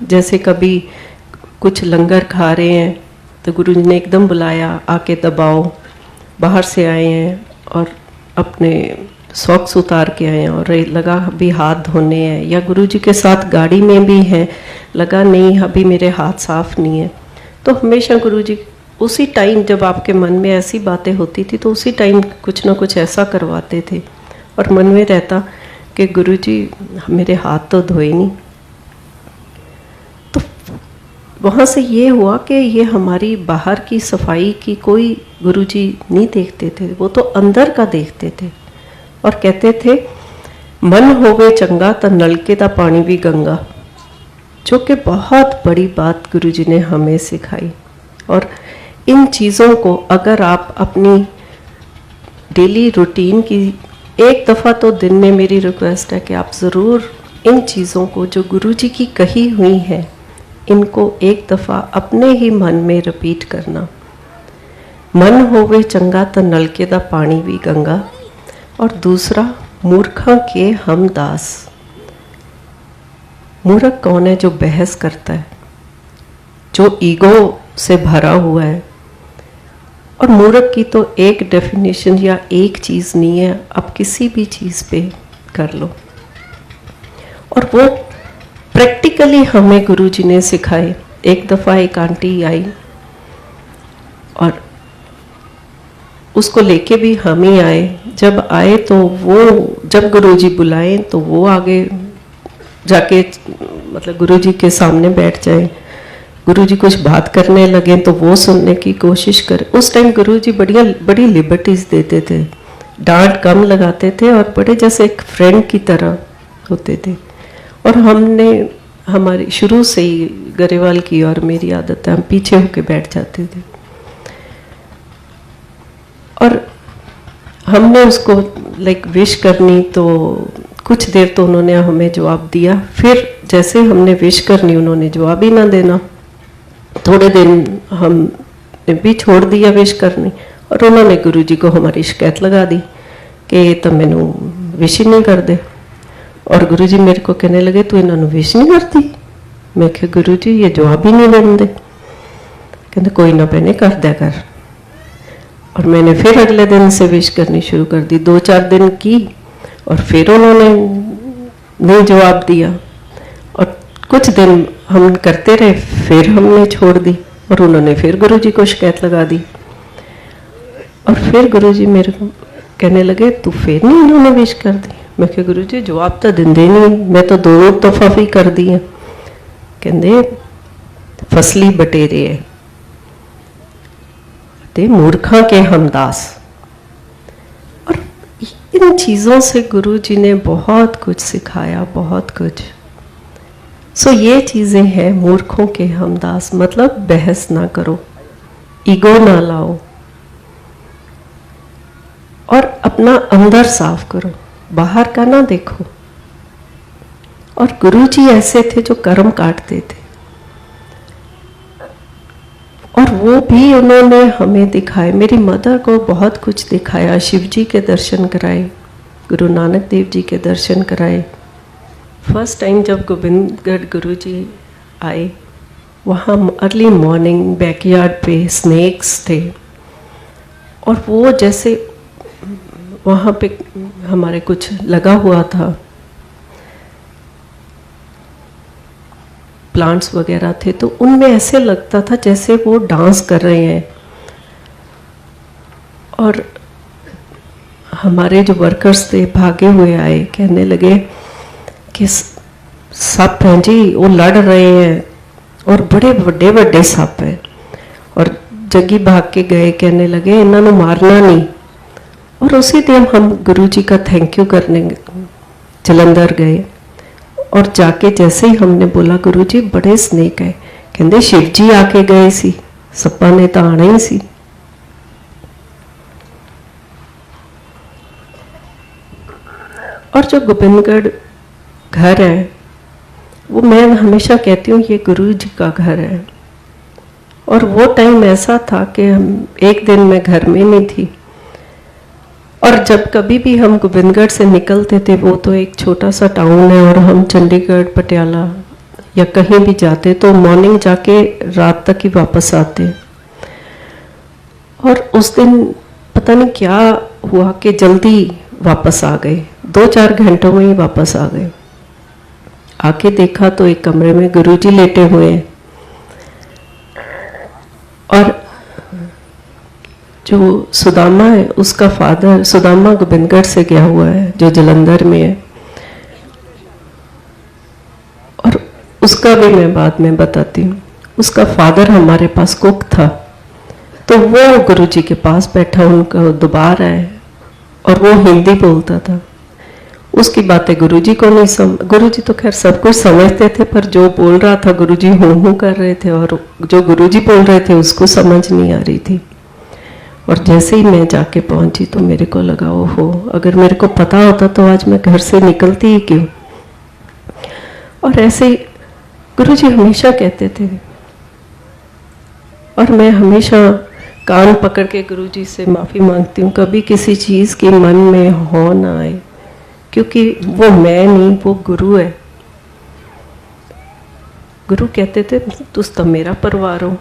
जैसे कभी कुछ लंगर खा रहे हैं तो गुरुजी ने एकदम बुलाया, आके दबाओ, बाहर से आए हैं और अपने सॉक्स उतार के आए हैं और लगा अभी हाथ धोने हैं, या गुरुजी के साथ गाड़ी में भी हैं, लगा नहीं अभी मेरे हाथ साफ नहीं है, तो हमेशा गुरुजी उसी टाइम जब आपके मन में ऐसी बातें होती थी तो उसी टाइम कुछ ना कुछ ऐसा करवाते थे और मन में रहता कि गुरुजी मेरे हाथ तो धोए नहीं। तो वहाँ से ये हुआ कि ये हमारी बाहर की सफाई की कोई गुरुजी नहीं देखते थे, वो तो अंदर का देखते थे और कहते थे मन होवे चंगा तो नलके दा पानी भी गंगा, जो कि बहुत बड़ी बात गुरुजी ने हमें सिखाई। और इन चीज़ों को अगर आप अपनी डेली रूटीन की एक दफ़ा तो दिन में, मेरी रिक्वेस्ट है कि आप ज़रूर इन चीज़ों को जो गुरुजी की कही हुई हैं इनको एक दफ़ा अपने ही मन में रिपीट करना। मन होवे चंगा तो नलके दा पानी भी गंगा। और दूसरा, मूर्खों के हम दास। मूर्ख कौन है? जो बहस करता है, जो ईगो से भरा हुआ है। और मूर्ख की तो एक डेफिनेशन या एक चीज़ नहीं है, आप किसी भी चीज़ पे कर लो। और वो प्रैक्टिकली हमें गुरुजी ने सिखाए। एक दफ़ा एक आंटी आई और उसको लेके भी हम ही आए। जब आए तो वो, जब गुरुजी बुलाए तो वो आगे जाके मतलब गुरुजी के सामने बैठ जाए, गुरुजी कुछ बात करने लगे तो वो सुनने की कोशिश करे। उस टाइम गुरुजी बड़ी लिबर्टीज देते थे, डांट कम लगाते थे और बड़े जैसे एक फ्रेंड की तरह होते थे। और हमने हमारी शुरू से ही गरेवाल की और मेरी आदत है, हम पीछे होके बैठ जाते थे। और हमने उसको विश करनी तो कुछ देर तो उन्होंने हमें जवाब दिया, फिर जैसे हमने विश करनी उन्होंने जवाब ही ना देना। थोड़े दिन हमने भी छोड़ दिया विश करनी और उन्होंने गुरुजी को हमारी शिकायत लगा दी कि ये तो मैनू विश ही नहीं कर दे। और गुरुजी मेरे को कहने लगे तू इन्होंने विश नहीं करती। मैं कहा गुरुजी ये जवाब ही नहीं देंगे। कहते कोई ना बहने कर दिया कर। और मैंने फिर अगले दिन से विश करनी शुरू कर दी। 2-4 दिन की और फिर उन्होंने नहीं जवाब दिया और कुछ दिन हम करते रहे, फिर हमने छोड़ दी और उन्होंने फिर गुरुजी को शिकायत लगा दी। और फिर गुरुजी मेरे को कहने लगे तू फिर नहीं इन्होंने विश कर दी। मैं कहा गुरुजी जवाब तो देंदे नहीं, मैं तो 2 दफ़ा भी कर दी है। कहते फसली बटेरे है ते मूर्खा के हमदास। और इन चीज़ों से गुरुजी ने बहुत कुछ सिखाया, बहुत कुछ। सो ये चीज़ें हैं मूर्खों के हमदास, मतलब बहस ना करो, ईगो ना लाओ और अपना अंदर साफ करो, बाहर का ना देखो। और गुरुजी ऐसे थे जो कर्म काटते थे और वो भी उन्होंने हमें दिखाए। मेरी मदर को बहुत कुछ दिखाया, शिव जी के दर्शन कराए, गुरु नानक देव जी के दर्शन कराए। फर्स्ट टाइम जब गोविंदगढ़ गुरुजी आए, वहाँ अर्ली मॉर्निंग बैकयार्ड पे स्नेक्स थे और वो जैसे वहाँ पे हमारे कुछ लगा हुआ था, प्लांट्स वगैरह थे, तो उनमें ऐसे लगता था जैसे वो डांस कर रहे हैं। और हमारे जो वर्कर्स थे भागे हुए आए, कहने लगे कि सांप हैं जी, वो लड़ रहे हैं और बड़े बड़े बड़े सांप हैं। और जग्गी भाग के गए, कहने लगे इन्होंने मारना नहीं। और उसी दिन हम गुरुजी का थैंक यू करने जलंधर गए और जाके जैसे ही हमने बोला गुरुजी बड़े स्नेक है, कहते शिव जी आके गए सी, सप्पा ने तो आना ही सी। और जो गोविंदगढ़ घर है वो मैं हमेशा कहती हूँ ये गुरु जी का घर है। और वो टाइम ऐसा था कि हम एक दिन मैं घर में नहीं थी और जब कभी भी हम गोविंदगढ़ से निकलते थे, वो तो एक छोटा सा टाउन है और हम चंडीगढ़ पटियाला या कहीं भी जाते तो मॉर्निंग जाके रात तक ही वापस आते। और उस दिन पता नहीं क्या हुआ कि जल्दी वापस आ गए, 2-4 घंटों में ही वापस आ गए। आके देखा तो एक कमरे में गुरुजी लेटे हुए हैं और जो सुदामा है उसका फादर, सुदामा गोबिंदगढ़ से गया हुआ है जो जलंधर में है, और उसका भी मैं बाद में बताती हूँ। उसका फादर हमारे पास कुक था, तो वो गुरुजी के पास बैठा, उनका दोबारा है और वो हिंदी बोलता था। उसकी बातें गुरुजी को नहीं गुरुजी तो खैर सब कुछ समझते थे, पर जो बोल रहा था गुरुजी हूँ कर रहे थे और जो गुरुजी बोल रहे थे उसको समझ नहीं आ रही थी। और जैसे ही मैं जाके पहुंची तो मेरे को लगा ओहो, अगर मेरे को पता होता तो आज मैं घर से निकलती ही क्यों। और ऐसे ही गुरुजी हमेशा कहते थे, और मैं हमेशा कान पकड़ के गुरुजी से माफ़ी मांगती हूँ, कभी किसी चीज़ की मन में हो ना आए, क्योंकि वो मैं नहीं, वो गुरु है। गुरु कहते थे तुम तो मेरा परिवार हो।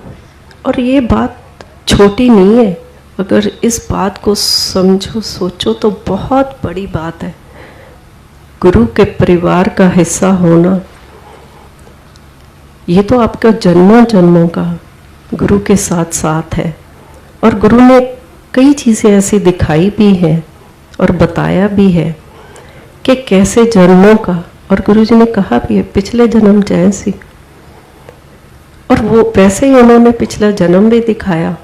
और ये बात छोटी नहीं है, अगर इस बात को समझो सोचो तो बहुत बड़ी बात है। गुरु के परिवार का हिस्सा होना, ये तो आपका जन्मों जन्मों का गुरु के साथ साथ है। और गुरु ने कई चीज़ें ऐसी दिखाई भी हैं और बताया भी है कि कैसे जन्मों का, और गुरुजी ने कहा भी है पिछले जन्म जैसी, और वो वैसे ही उन्होंने पिछला जन्म भी दिखाया।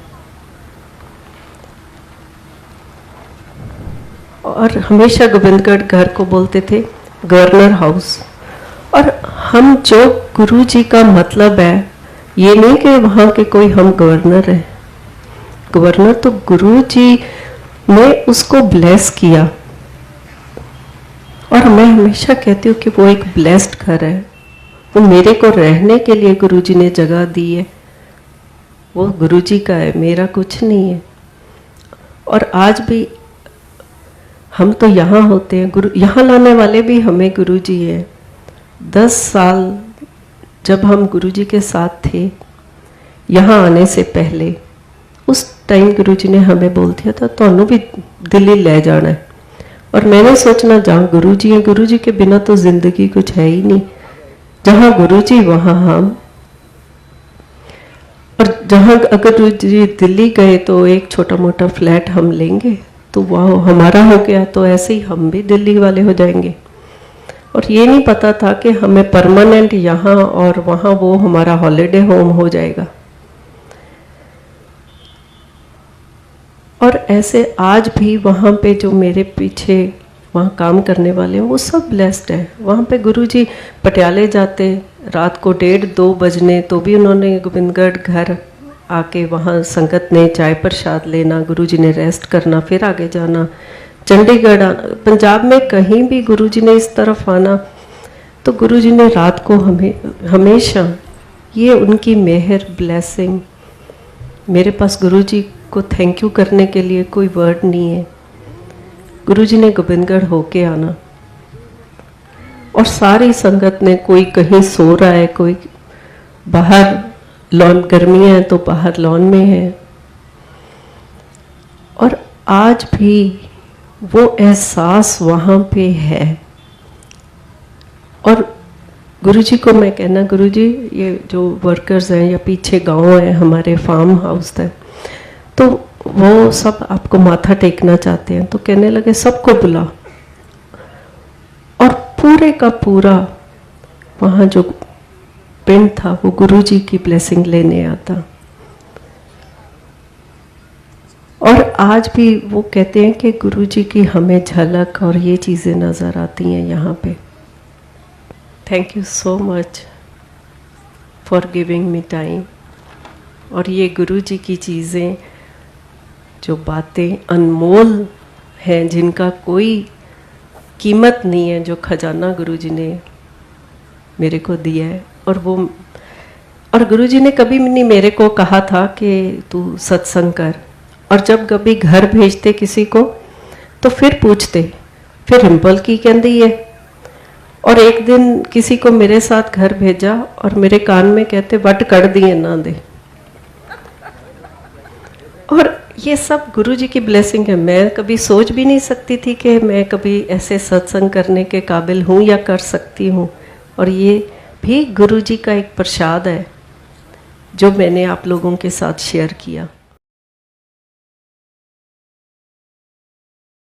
और हमेशा गोविंदगढ़ घर को बोलते थे गवर्नर हाउस। और हम जो गुरुजी का मतलब है, ये नहीं कि वहाँ के कोई हम गवर्नर हैं, गवर्नर तो गुरुजी ने उसको ब्लेस किया। और मैं हमेशा कहती हूँ कि वो एक ब्लेस्ड घर है, वो मेरे को रहने के लिए गुरुजी ने जगह दी है, वो गुरुजी का है, मेरा कुछ नहीं है। और आज भी हम तो यहाँ होते हैं, गुरु यहाँ लाने वाले भी हमें गुरुजी है। 10 साल जब हम गुरुजी के साथ थे यहाँ आने से पहले, उस टाइम गुरुजी ने हमें बोल दिया था तो भी दिल्ली ले जाना है। और मैंने सोचना जहाँ गुरुजी है, गुरुजी के बिना तो जिंदगी कुछ है ही नहीं। जहाँ गुरुजी वहाँ हम, और जहाँ अगर गुरुजी दिल्ली गए तो एक छोटा मोटा फ्लैट हम लेंगे तो वह हमारा हो गया, तो ऐसे ही हम भी दिल्ली वाले हो जाएंगे। और ये नहीं पता था कि हमें परमानेंट यहाँ और वहाँ वो हमारा हॉलिडे होम हो जाएगा। और ऐसे आज भी वहाँ पे जो मेरे पीछे वहाँ काम करने वाले हैं वो सब ब्लेस्ड हैं। वहाँ पे गुरुजी पटियाले जाते रात को 1:30-2 बजने, तो भी उन्होंने गोविंदगढ़ घर आके वहाँ संगत ने चाय प्रसाद लेना, गुरुजी ने रेस्ट करना, फिर आगे जाना, चंडीगढ़ आना। पंजाब में कहीं भी गुरुजी ने इस तरफ आना तो गुरुजी ने रात को हमेशा, ये उनकी मेहर ब्लेसिंग। मेरे पास गुरुजी को थैंक यू करने के लिए कोई वर्ड नहीं है। गुरुजी ने गोविंदगढ़ होके आना, और सारी संगत ने, कोई कहीं सो रहा है, कोई बाहर लॉन, गर्मियाँ हैं तो बाहर लॉन में है। और आज भी वो एहसास वहाँ पे है। और गुरुजी को मैं कहना, गुरुजी ये जो वर्कर्स हैं या पीछे गांव है हमारे, फार्म हाउस है, तो वो सब आपको माथा टेकना चाहते हैं, तो कहने लगे सबको बुला। और पूरे का पूरा वहाँ जो पिंड था वो गुरुजी की ब्लेसिंग लेने आता। और आज भी वो कहते हैं कि गुरुजी की हमें झलक और ये चीज़ें नज़र आती हैं यहाँ पे। Thank you so much for giving me time. और ये गुरुजी की चीज़ें, जो बातें अनमोल हैं, जिनका कोई कीमत नहीं है, जो खजाना गुरुजी ने मेरे को दिया है। और गुरुजी ने कभी नहीं मेरे को कहा था कि तू सत्संग कर। और जब कभी घर भेजते किसी को तो फिर पूछते, फिर रिम्पल की कहती है, और एक दिन किसी को मेरे साथ घर भेजा और मेरे कान में कहते वट कड़ दिए ना दे। और ये सब गुरु जी की ब्लेसिंग है। मैं कभी सोच भी नहीं सकती थी कि मैं कभी ऐसे सत्संग करने के काबिल हूँ या कर सकती हूँ। और ये भी गुरु जी का एक प्रसाद है जो मैंने आप लोगों के साथ शेयर किया।